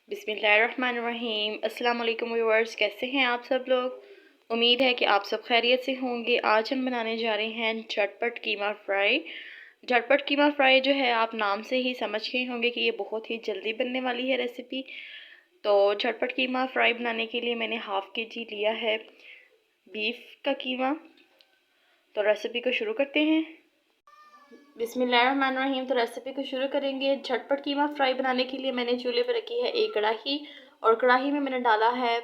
बिस्मिल्लाहिर्रहमानिर्रहीम। अस्सलाम वालेकुम व्यूअर्स, कैसे हैं आप सब लोग। उम्मीद है कि आप सब खैरियत से होंगे। आज हम बनाने जा रहे हैं झटपट कीमा फ्राई। झटपट कीमा फ्राई जो है आप नाम से ही समझ गए होंगे कि ये बहुत ही जल्दी बनने वाली है रेसिपी। तो झटपट कीमा फ्राई बनाने के लिए मैंने हाफ़ केजी लिया है बीफ का कीमा। तो रेसिपी को शुरू करते हैं। बिस्मिल्लाहिर्रहमानिर्रहीम। तो रेसिपी को शुरू करेंगे। झटपट कीमा फ्राई बनाने के लिए मैंने चूल्हे पर रखी है एक कढ़ाई, और कढ़ाई में मैंने डाला है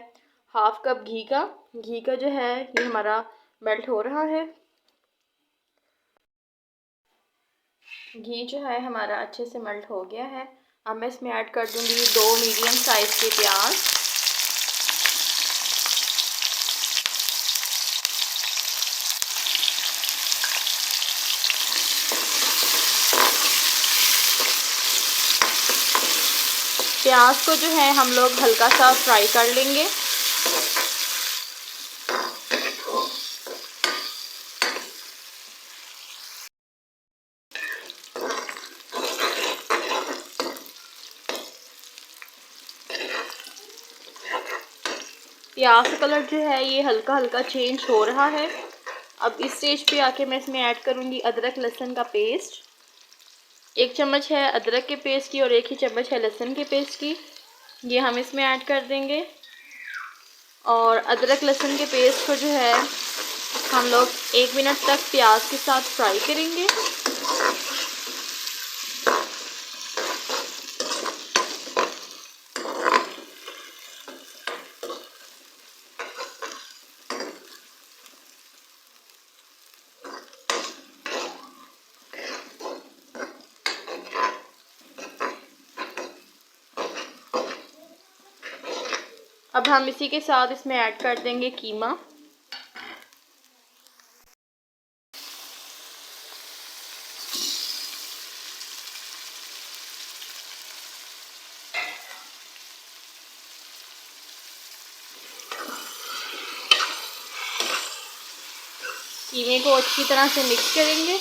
हाफ कप घी का। घी का जो है ये हमारा मेल्ट हो रहा है। घी जो है हमारा अच्छे से मेल्ट हो गया है। अब मैं इसमें ऐड कर दूंगी 2 मीडियम साइज़ के प्याज। प्याज को जो है हम लोग हल्का सा फ्राई कर लेंगे। प्याज का कलर जो है ये हल्का हल्का चेंज हो रहा है। अब इस स्टेज पे आके मैं इसमें ऐड करूँगी अदरक लहसुन का पेस्ट। 1 चम्मच है अदरक के पेस्ट की और 1 ही चम्मच है लहसुन के पेस्ट की। ये हम इसमें ऐड कर देंगे। और अदरक लहसुन के पेस्ट को जो है हम लोग 1 मिनट तक प्याज के साथ फ्राई करेंगे। अब हम इसी के साथ इसमें ऐड कर देंगे कीमा। कीमे को अच्छी तरह से मिक्स करेंगे।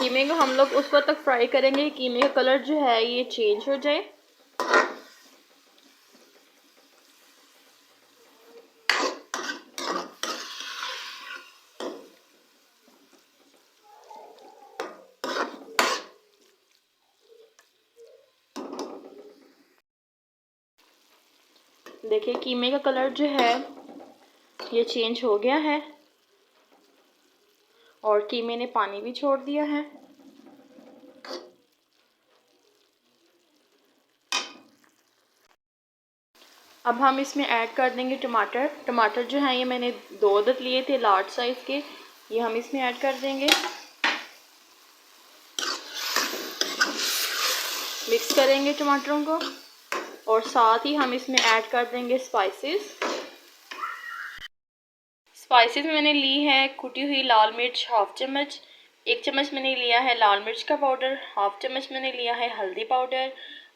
कीमे को हम लोग उस वक्त तक फ्राई करेंगे कीमे का कलर जो है ये चेंज हो जाए। देखिए कीमे का कलर जो है ये चेंज हो गया है और कीमे ने पानी भी छोड़ दिया है। अब हम इसमें ऐड कर देंगे टमाटर। टमाटर जो है ये मैंने 2 अदद लिए थे लार्ज साइज़ के, ये हम इसमें ऐड कर देंगे। मिक्स करेंगे टमाटरों को और साथ ही हम इसमें ऐड कर देंगे स्पाइसेस। स्पाइसेस मैंने ली है कुटी हुई लाल मिर्च हाफ चम्मच, 1 चम्मच मैंने लिया है लाल मिर्च का पाउडर, हाफ चम्मच मैंने लिया है हल्दी पाउडर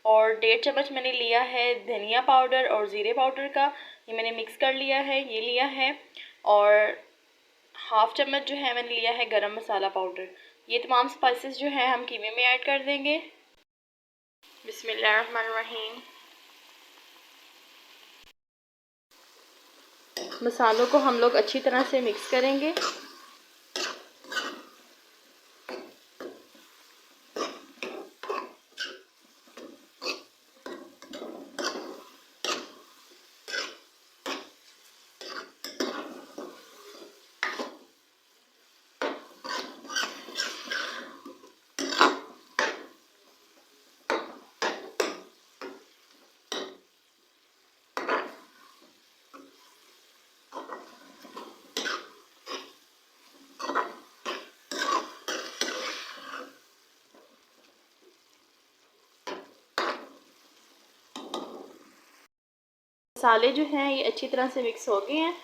और 1.5 चम्मच मैंने लिया है धनिया पाउडर और ज़ीरे पाउडर का। ये मैंने मिक्स कर लिया है, ये लिया है। और हाफ चम्मच जो है मैंने लिया है गरम मसाला पाउडर। ये तमाम स्पाइसेस जो है हम कीमे में ऐड कर देंगे। बिस्मिल्लाहिर्रहमानिर्रहीम। मसालों को हम लोग अच्छी तरह से मिक्स करेंगे। मसाले जो हैं ये अच्छी तरह से मिक्स हो गए हैं।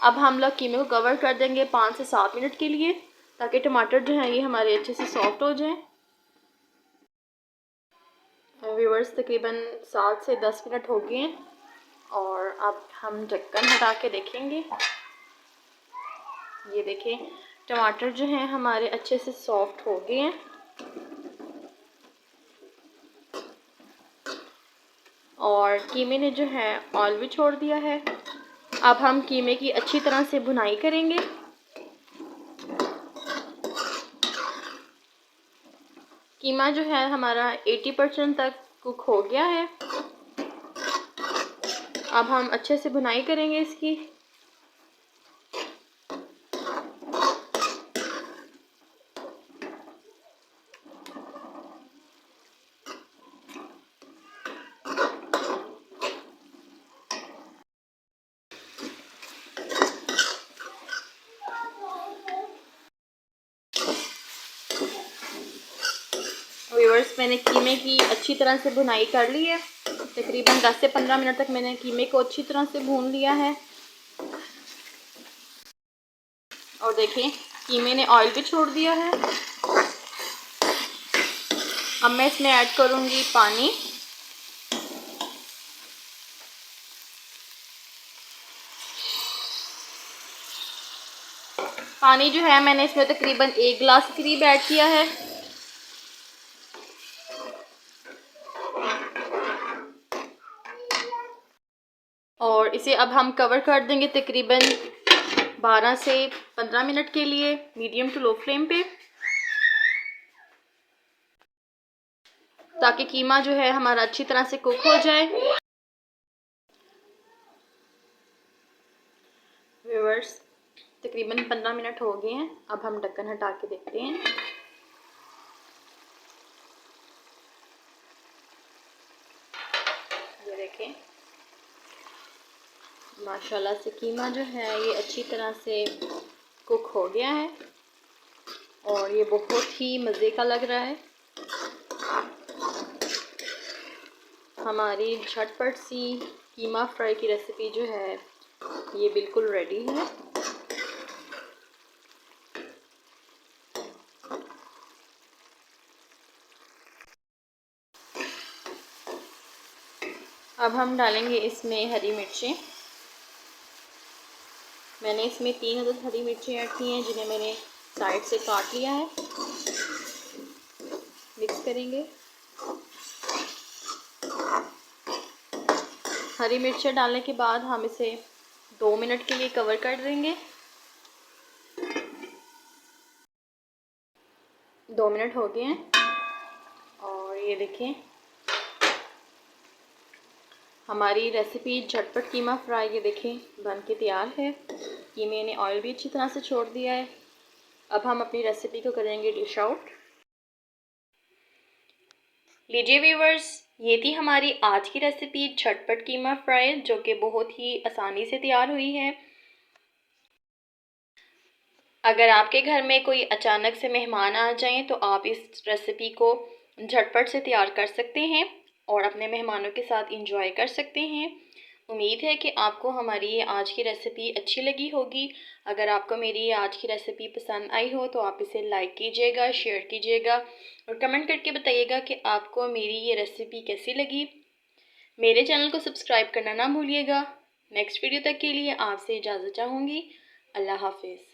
अब हम लोग कीमे को कवर कर देंगे 5 से 7 मिनट के लिए, ताकि टमाटर जो हैं ये हमारे अच्छे से सॉफ्ट हो जाएं। व्यूअर्स तकरीबन 7 से 10 मिनट हो गए हैं। और अब हम ढक्कन हटा के देखेंगे। ये देखें टमाटर जो हैं हमारे अच्छे से सॉफ्ट हो गए हैं और कीमे ने जो है ऑयल भी छोड़ दिया है। अब हम कीमे की अच्छी तरह से भुनाई करेंगे। कीमा जो है हमारा 80% तक कुक हो गया है। अब हम अच्छे से भुनाई करेंगे इसकी। व्यूअर्स, मैंने कीमे की अच्छी तरह से भुनाई कर ली है। तकरीबन 10 से 15 मिनट तक मैंने कीमे को अच्छी तरह से भून लिया है। और देखें कीमे ने ऑयल भी छोड़ दिया है। अब मैं इसमें ऐड करूँगी पानी। पानी जो है मैंने इसमें तकरीबन 1 गिलास के करीब ऐड किया है। और इसे अब हम कवर कर देंगे तकरीबन 12 से 15 मिनट के लिए मीडियम टू लो फ्लेम पे, ताकि कीमा जो है हमारा अच्छी तरह से कुक हो जाए। व्यूअर्स, तकरीबन 15 मिनट हो गए हैं। अब हम ढक्कन हटा के देखते हैं। ये देखें माशाल्लाह से कीमा जो है ये अच्छी तरह से कुक हो गया है और ये बहुत ही मज़े का लग रहा है। हमारी झटपट सी कीमा फ्राई की रेसिपी जो है ये बिल्कुल रेडी है। अब हम डालेंगे इसमें हरी मिर्चें। मैंने इसमें 3 अदद हरी मिर्चें ऐड की हैं, जिन्हें मैंने साइड से काट लिया है। मिक्स करेंगे। हरी मिर्चें डालने के बाद हम इसे 2 मिनट के लिए कवर कर देंगे। 2 मिनट हो गए हैं और ये देखें हमारी रेसिपी झटपट कीमा फ्राई ये देखें बन के तैयार है। कीमे ने ऑयल भी अच्छी तरह से छोड़ दिया है। अब हम अपनी रेसिपी को करेंगे डिश आउट। लीजिए व्यूअर्स, ये थी हमारी आज की रेसिपी झटपट कीमा फ्राई, जो कि बहुत ही आसानी से तैयार हुई है। अगर आपके घर में कोई अचानक से मेहमान आ जाएं तो आप इस रेसिपी को झटपट से तैयार कर सकते हैं और अपने मेहमानों के साथ इंजॉय कर सकते हैं। उम्मीद है कि आपको हमारी ये आज की रेसिपी अच्छी लगी होगी। अगर आपको मेरी ये आज की रेसिपी पसंद आई हो तो आप इसे लाइक कीजिएगा, शेयर कीजिएगा और कमेंट करके बताइएगा कि आपको मेरी ये रेसिपी कैसी लगी। मेरे चैनल को सब्सक्राइब करना ना भूलिएगा। नेक्स्ट वीडियो तक के लिए आपसे इजाज़त चाहूँगी। अल्लाह हाफिज़।